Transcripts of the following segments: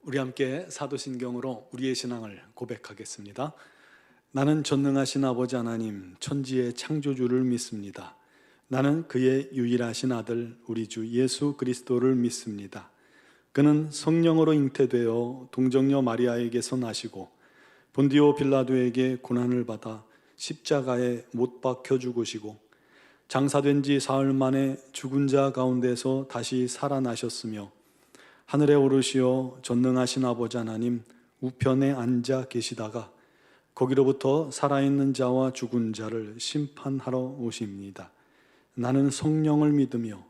우리 함께 사도신경으로 우리의 신앙을 고백하겠습니다. 나는 전능하신 아버지 하나님 천지의 창조주를 믿습니다. 나는 그의 유일하신 아들 우리 주 예수 그리스도를 믿습니다. 그는 성령으로 잉태되어 동정녀 마리아에게서 나시고 본디오 빌라도에게 고난을 받아 십자가에 못 박혀 죽으시고 장사된 지 사흘 만에 죽은 자 가운데서 다시 살아나셨으며 하늘에 오르시어 전능하신 아버지 하나님 우편에 앉아 계시다가 거기로부터 살아있는 자와 죽은 자를 심판하러 오십니다. 나는 성령을 믿으며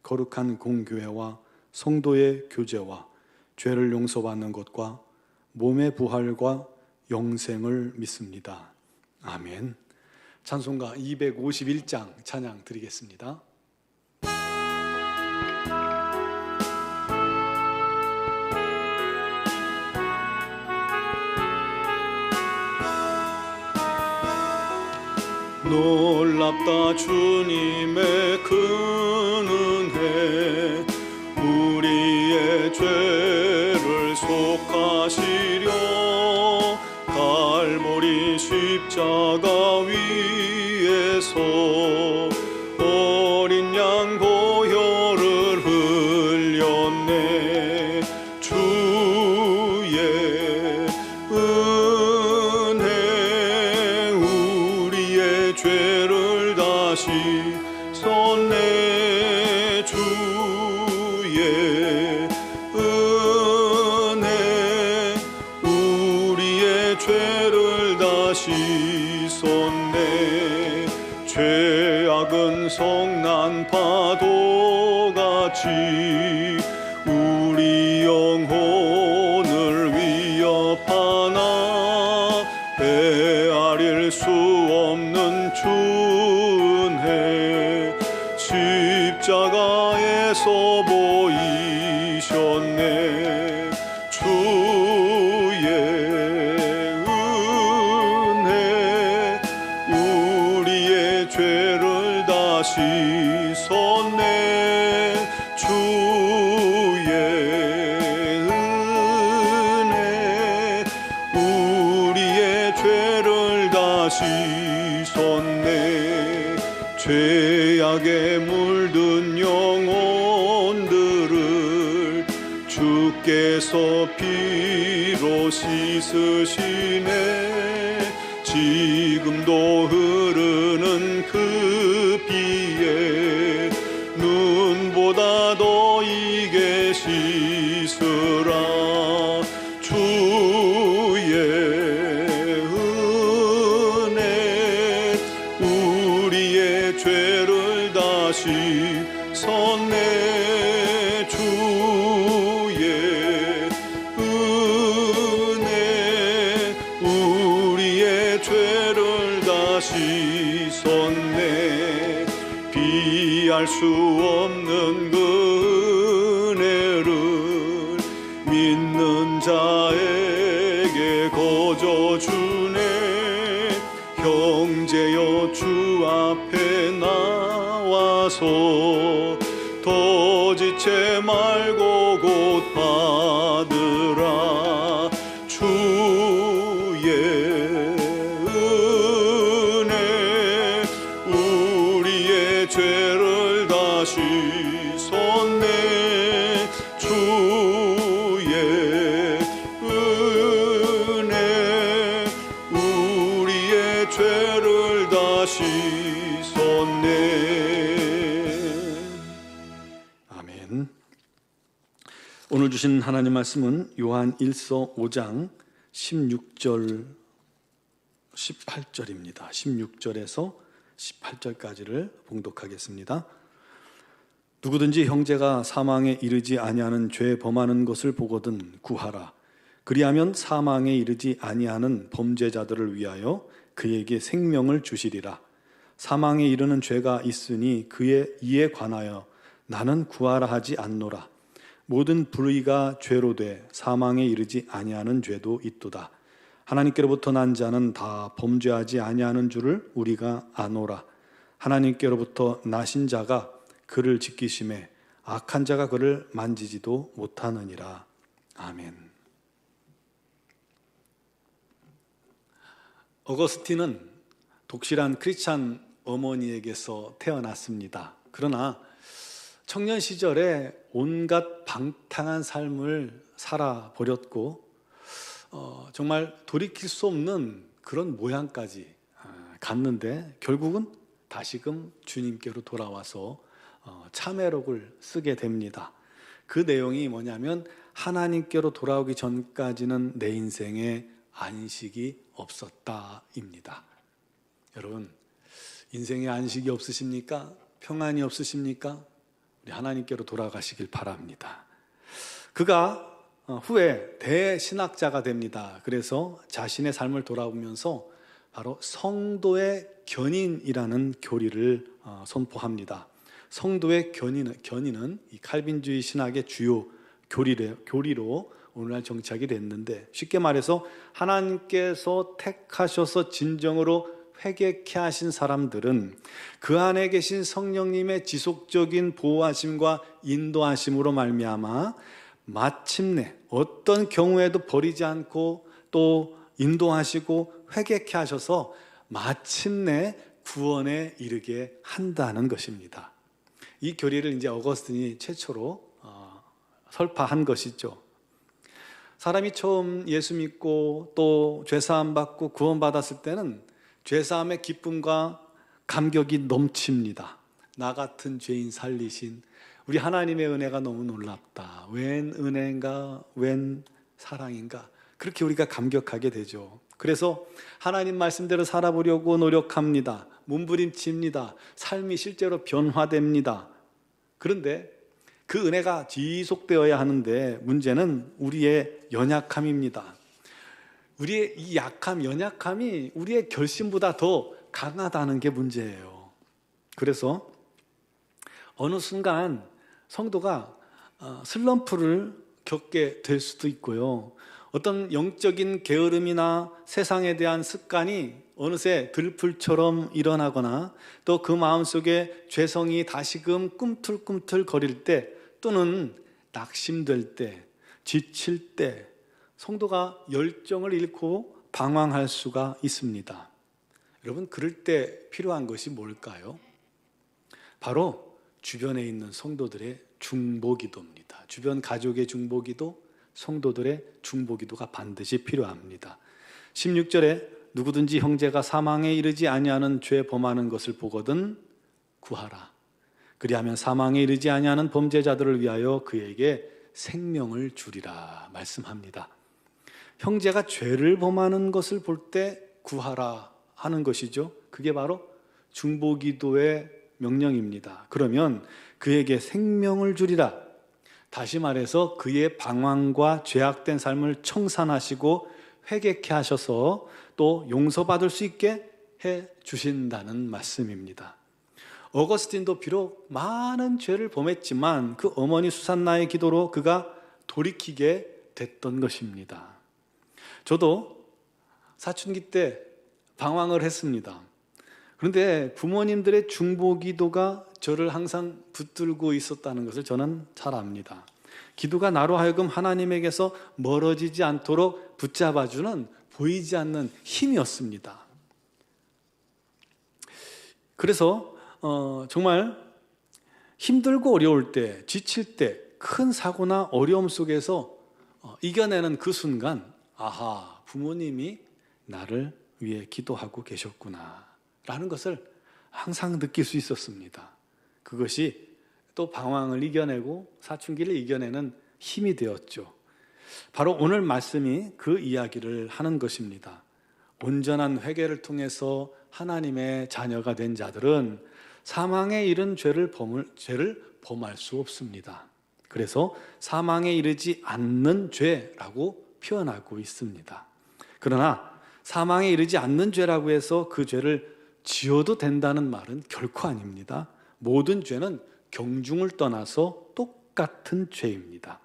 거룩한 공교회와 성도의 교제와 죄를 용서받는 것과 몸의 부활과 영생을 믿습니다. 아멘. 찬송가 251장 찬양 드리겠습니다. 놀랍다 주님의 큰 은혜 우리의 죄를 속하시려 갈보리 십자가 위에서 어린 양 보혈을 흘렸네. 주의 은혜 우리의 죄를 다시 섰네. 주의 은혜 우리의 죄를 다시 섰네. 죄악은 성난 파도같이 우리 영혼을 위협하나 헤아릴 수 없는 주 은혜 십자가에서 보이셨네. 주의 은혜 우리의 죄를 다시 섰네. 주의 은혜 우리의 죄를 다시 섰네. 죄악에 물든 영혼들을 주께서 피로 씻으시네. 지금도 흐르는 그 피에 눈보다 더 이게 씻으라. 주의 은혜 우리의 죄를 다시 섰네. 주의 은혜 우리의 죄를 다시 섰네. 비할 수 없는 그 은혜를 믿는 자에게 거저 주네. 형제여 주 앞에 나와서 더 지체 말고 곧 받으라. 주의 은혜 우리의 죄를 다시 섰네. 주의 은혜 우리의 죄를 다시 섰네. 아멘. 오늘 주신 하나님 말씀은 요한 1서 5장 16절 18절입니다. 16절에서 18절까지를 봉독하겠습니다. 누구든지 형제가 사망에 이르지 아니하는 죄 범하는 것을 보거든 구하라. 그리하면 사망에 이르지 아니하는 범죄자들을 위하여 그에게 생명을 주시리라. 사망에 이르는 죄가 있으니 그의 이에 관하여 나는 구하라 하지 않노라. 모든 불의가 죄로 돼 사망에 이르지 아니하는 죄도 있도다. 하나님께로부터 난 자는 다 범죄하지 아니하는 줄을 우리가 아노라. 하나님께로부터 나신 자가 그를 지키심에 악한 자가 그를 만지지도 못하느니라. 아멘. 어거스틴은 독실한 크리스찬 어머니에게서 태어났습니다. 그러나 청년 시절에 온갖 방탕한 삶을 살아버렸고 정말 돌이킬 수 없는 그런 모양까지 갔는데 결국은 다시금 주님께로 돌아와서 참회록을 쓰게 됩니다. 그 내용이 뭐냐면 하나님께로 돌아오기 전까지는 내 인생에 안식이 없었다입니다. 여러분, 인생에 안식이 없으십니까? 평안이 없으십니까? 우리 하나님께로 돌아가시길 바랍니다. 그가 후에 대신학자가 됩니다. 그래서 자신의 삶을 돌아보면서 바로 성도의 견인이라는 교리를 선포합니다. 성도의 견인은 이 칼빈주의 신학의 주요 교리로 오늘날 정착이 됐는데, 쉽게 말해서 하나님께서 택하셔서 진정으로 회개케 하신 사람들은 그 안에 계신 성령님의 지속적인 보호하심과 인도하심으로 말미암아 마침내 어떤 경우에도 버리지 않고 또 인도하시고 회개케 하셔서 마침내 구원에 이르게 한다는 것입니다. 이 교리를 이제 어거스틴이 최초로 설파한 것이죠. 사람이 처음 예수 믿고 또 죄사함 받고 구원받았을 때는 죄사함의 기쁨과 감격이 넘칩니다. 나 같은 죄인 살리신 우리 하나님의 은혜가 너무 놀랍다. 웬 은혜인가, 웬 사랑인가, 그렇게 우리가 감격하게 되죠. 그래서 하나님 말씀대로 살아보려고 노력합니다. 몸부림칩니다. 삶이 실제로 변화됩니다. 그런데 그 은혜가 지속되어야 하는데 문제는 우리의 연약함입니다. 우리의 이 약함, 연약함이 우리의 결심보다 더 강하다는 게 문제예요. 그래서 어느 순간 성도가 슬럼프를 겪게 될 수도 있고요. 어떤 영적인 게으름이나 세상에 대한 습관이 어느새 들풀처럼 일어나거나 또 그 마음속에 죄성이 다시금 꿈틀꿈틀 거릴 때, 또는 낙심될 때, 지칠 때 성도가 열정을 잃고 방황할 수가 있습니다. 여러분, 그럴 때 필요한 것이 뭘까요? 바로 주변에 있는 성도들의 중보기도입니다. 주변 가족의 중보기도, 성도들의 중보기도가 반드시 필요합니다. 16절에 누구든지 형제가 사망에 이르지 아니하는 죄 범하는 것을 보거든 구하라. 그리하면 사망에 이르지 아니하는 범죄자들을 위하여 그에게 생명을 주리라 말씀합니다. 형제가 죄를 범하는 것을 볼 때 구하라 하는 것이죠. 그게 바로 중보기도의 명령입니다. 그러면 그에게 생명을 주리라. 다시 말해서 그의 방황과 죄악된 삶을 청산하시고 회개케 하셔서 또 용서받을 수 있게 해 주신다는 말씀입니다. 어거스틴도 비록 많은 죄를 범했지만 그 어머니 수산나의 기도로 그가 돌이키게 됐던 것입니다. 저도 사춘기 때 방황을 했습니다. 그런데 부모님들의 중보기도가 저를 항상 붙들고 있었다는 것을 저는 잘 압니다. 기도가 나로 하여금 하나님에게서 멀어지지 않도록 붙잡아주는 보이지 않는 힘이었습니다. 그래서 정말 힘들고 어려울 때, 지칠 때, 큰 사고나 어려움 속에서 이겨내는 그 순간, 아하, 부모님이 나를 위해 기도하고 계셨구나 라는 것을 항상 느낄 수 있었습니다. 그것이 또 방황을 이겨내고 사춘기를 이겨내는 힘이 되었죠. 바로 오늘 말씀이 그 이야기를 하는 것입니다. 온전한 회개를 통해서 하나님의 자녀가 된 자들은 사망에 이른 죄를 범할 수 없습니다. 그래서 사망에 이르지 않는 죄라고 표현하고 있습니다. 그러나 사망에 이르지 않는 죄라고 해서 그 죄를 지어도 된다는 말은 결코 아닙니다. 모든 죄는 경중을 떠나서 똑같은 죄입니다.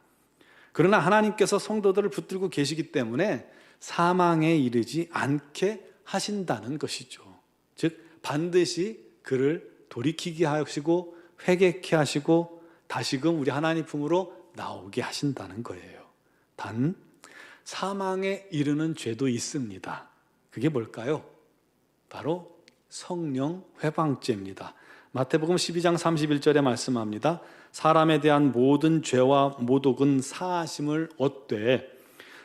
그러나 하나님께서 성도들을 붙들고 계시기 때문에 사망에 이르지 않게 하신다는 것이죠. 즉 반드시 그를 돌이키게 하시고 회개케 하시고 다시금 우리 하나님 품으로 나오게 하신다는 거예요. 단 사망에 이르는 죄도 있습니다. 그게 뭘까요? 바로 성령 회방죄입니다. 마태복음 12장 31절에 말씀합니다. 사람에 대한 모든 죄와 모독은 사하심을 얻되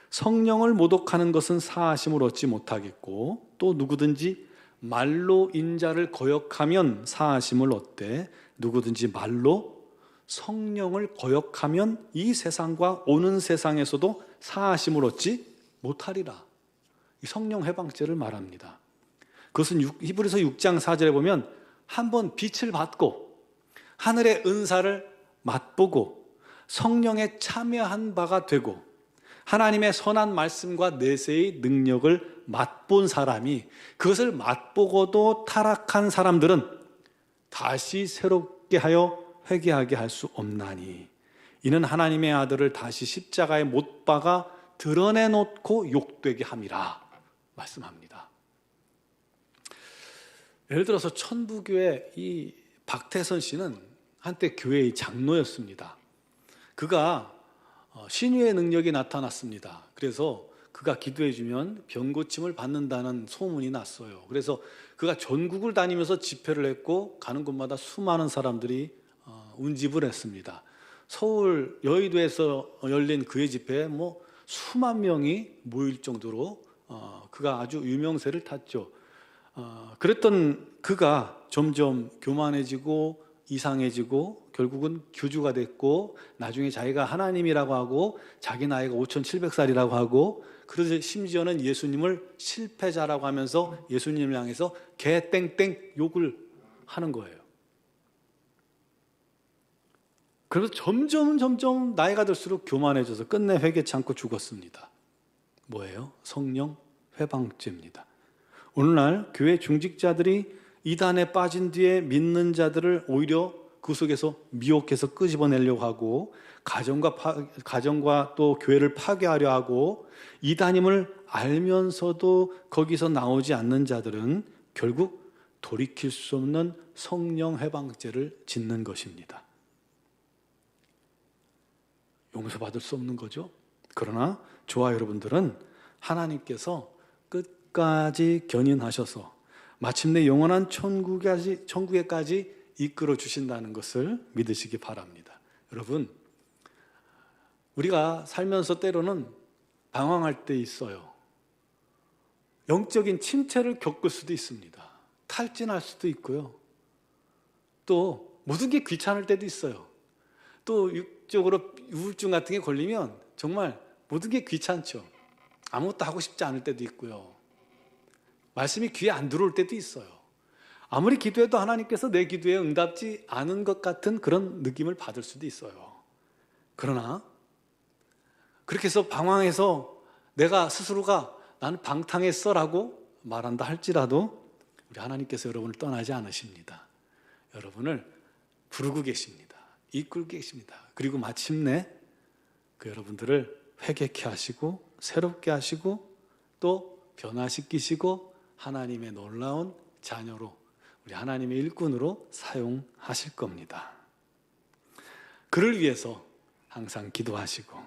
성령을 모독하는 것은 사하심을 얻지 못하겠고, 또 누구든지 말로 인자를 거역하면 사하심을 얻되 누구든지 말로 성령을 거역하면 이 세상과 오는 세상에서도 사하심을 얻지 못하리라. 이 성령 회방죄를 말합니다. 그것은 히브리서 6장 4절에 보면 한번 빛을 받고 하늘의 은사를 맛보고 성령에 참여한 바가 되고 하나님의 선한 말씀과 내세의 능력을 맛본 사람이, 그것을 맛보고도 타락한 사람들은 다시 새롭게 하여 회개하게 할 수 없나니 이는 하나님의 아들을 다시 십자가에 못 박아 드러내놓고 욕되게 함이라 말씀합니다. 예를 들어서 천부교회 이 박태선 씨는 한때 교회의 장로였습니다. 그가 신유의 능력이 나타났습니다. 그래서 그가 기도해 주면 병고침을 받는다는 소문이 났어요. 그래서 그가 전국을 다니면서 집회를 했고 가는 곳마다 수많은 사람들이 운집을 했습니다. 서울 여의도에서 열린 그의 집회에 수만 명이 모일 정도로 그가 아주 유명세를 탔죠. 그랬던 그가 점점 교만해지고 이상해지고 결국은 교주가 됐고, 나중에 자기가 하나님이라고 하고 자기 나이가 5700살이라고 하고, 그래서 심지어는 예수님을 실패자라고 하면서 예수님을 향해서 개땡땡 욕을 하는 거예요. 그래서 점점 나이가 들수록 교만해져서 끝내 회개치 않고 죽었습니다. 뭐예요? 성령 회방죄입니다. 오늘날 교회 중직자들이 이단에 빠진 뒤에 믿는 자들을 오히려 그 속에서 미혹해서 끄집어내려고 하고 가정과 또 교회를 파괴하려 하고, 이단임을 알면서도 거기서 나오지 않는 자들은 결국 돌이킬 수 없는 성령 회방죄를 짓는 것입니다. 용서받을 수 없는 거죠. 그러나 저와 여러분들은 하나님께서 끝까지 견인하셔서 마침내 영원한 천국에까지 이끌어 주신다는 것을 믿으시기 바랍니다. 여러분, 우리가 살면서 때로는 방황할 때 있어요. 영적인 침체를 겪을 수도 있습니다. 탈진할 수도 있고요. 또 모든 게 귀찮을 때도 있어요. 또 육적으로 우울증 같은 게 걸리면 정말 모든 게 귀찮죠. 아무것도 하고 싶지 않을 때도 있고요. 말씀이 귀에 안 들어올 때도 있어요. 아무리 기도해도 하나님께서 내 기도에 응답지 않은 것 같은 그런 느낌을 받을 수도 있어요. 그러나 그렇게 해서 방황해서 내가 스스로가 나는 방탕했어 라고 말한다 할지라도 우리 하나님께서 여러분을 떠나지 않으십니다. 여러분을 부르고 계십니다. 이끌고 계십니다. 그리고 마침내 그 여러분들을 회개케 하시고 새롭게 하시고 또 변화시키시고 하나님의 놀라운 자녀로, 우리 하나님의 일꾼으로 사용하실 겁니다. 그를 위해서 항상 기도하시고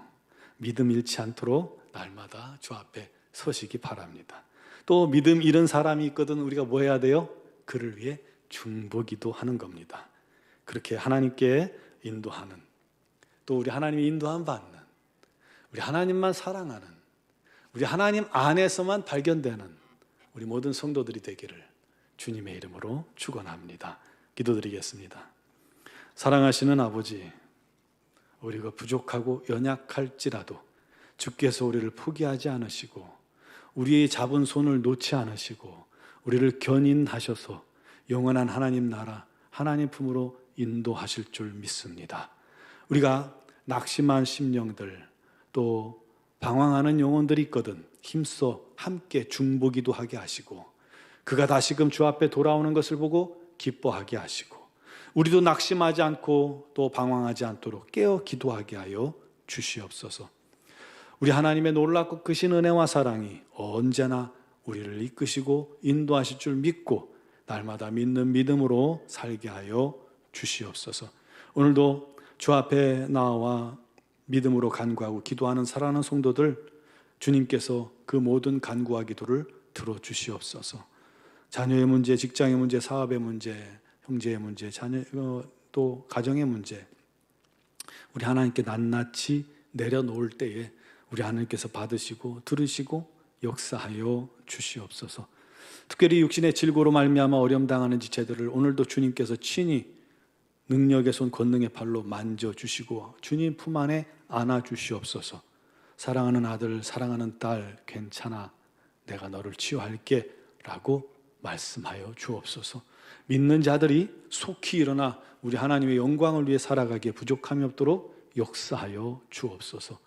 믿음 잃지 않도록 날마다 주 앞에 서시기 바랍니다. 또 믿음 잃은 사람이 있거든 우리가 뭐 해야 돼요? 그를 위해 중보기도 하는 겁니다. 그렇게 하나님께 인도하는, 또 우리 하나님이 인도함 받는, 우리 하나님만 사랑하는, 우리 하나님 안에서만 발견되는 우리 모든 성도들이 되기를 주님의 이름으로 축원합니다. 기도드리겠습니다. 사랑하시는 아버지, 우리가 부족하고 연약할지라도 주께서 우리를 포기하지 않으시고 우리의 잡은 손을 놓지 않으시고 우리를 견인하셔서 영원한 하나님 나라, 하나님 품으로 인도하실 줄 믿습니다. 우리가 낙심한 심령들, 또 방황하는 영혼들이 있거든 힘써 함께 중보기도 하게 하시고 그가 다시금 주 앞에 돌아오는 것을 보고 기뻐하게 하시고 우리도 낙심하지 않고 또 방황하지 않도록 깨어 기도하게 하여 주시옵소서. 우리 하나님의 놀랍고 크신 은혜와 사랑이 언제나 우리를 이끄시고 인도하실 줄 믿고 날마다 믿는 믿음으로 살게 하여 주시옵소서. 오늘도 주 앞에 나와 믿음으로 간구하고 기도하는 사랑하는 성도들, 주님께서 그 모든 간구와 기도를 들어주시옵소서. 자녀의 문제, 직장의 문제, 사업의 문제, 형제의 문제, 자녀 또 가정의 문제, 우리 하나님께 낱낱이 내려놓을 때에 우리 하나님께서 받으시고 들으시고 역사하여 주시옵소서. 특별히 육신의 질고로 말미암아 어려움 당하는 지체들을 오늘도 주님께서 친히 능력의 손, 권능의 팔로 만져주시고 주님 품 안에 안아주시옵소서. 사랑하는 아들, 사랑하는 딸, 괜찮아, 내가 너를 치유할게 라고 말씀하여 주옵소서. 믿는 자들이 속히 일어나 우리 하나님의 영광을 위해 살아가기에 부족함이 없도록 역사하여 주옵소서.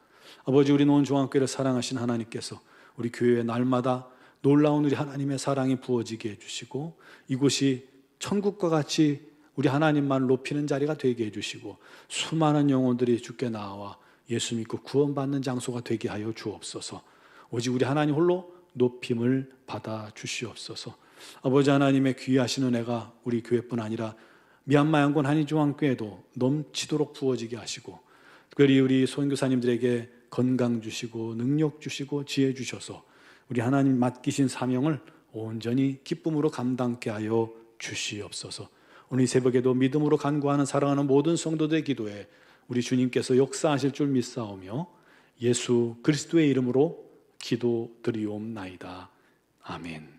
아버지, 우리 노원중앙교회를 사랑하신 하나님께서 우리 교회에 날마다 놀라운 우리 하나님의 사랑이 부어지게 해주시고 이곳이 천국과 같이 우리 하나님만 높이는 자리가 되게 해주시고 수많은 영혼들이 주께 나와 예수 믿고 구원받는 장소가 되게 하여 주옵소서. 오직 우리 하나님 홀로 높임을 받아 주시옵소서. 아버지 하나님의 귀하신 은혜가 우리 교회뿐 아니라 미얀마 양곤 한인중앙교회도 넘치도록 부어지게 하시고 특별히 우리 선교사님들에게 건강 주시고 능력 주시고 지혜 주셔서 우리 하나님 맡기신 사명을 온전히 기쁨으로 감당케 하여 주시옵소서. 오늘 이 새벽에도 믿음으로 간구하는 사랑하는 모든 성도들의 기도에 우리 주님께서 역사하실 줄 믿사오며 예수 그리스도의 이름으로 기도드리옵나이다. 아멘.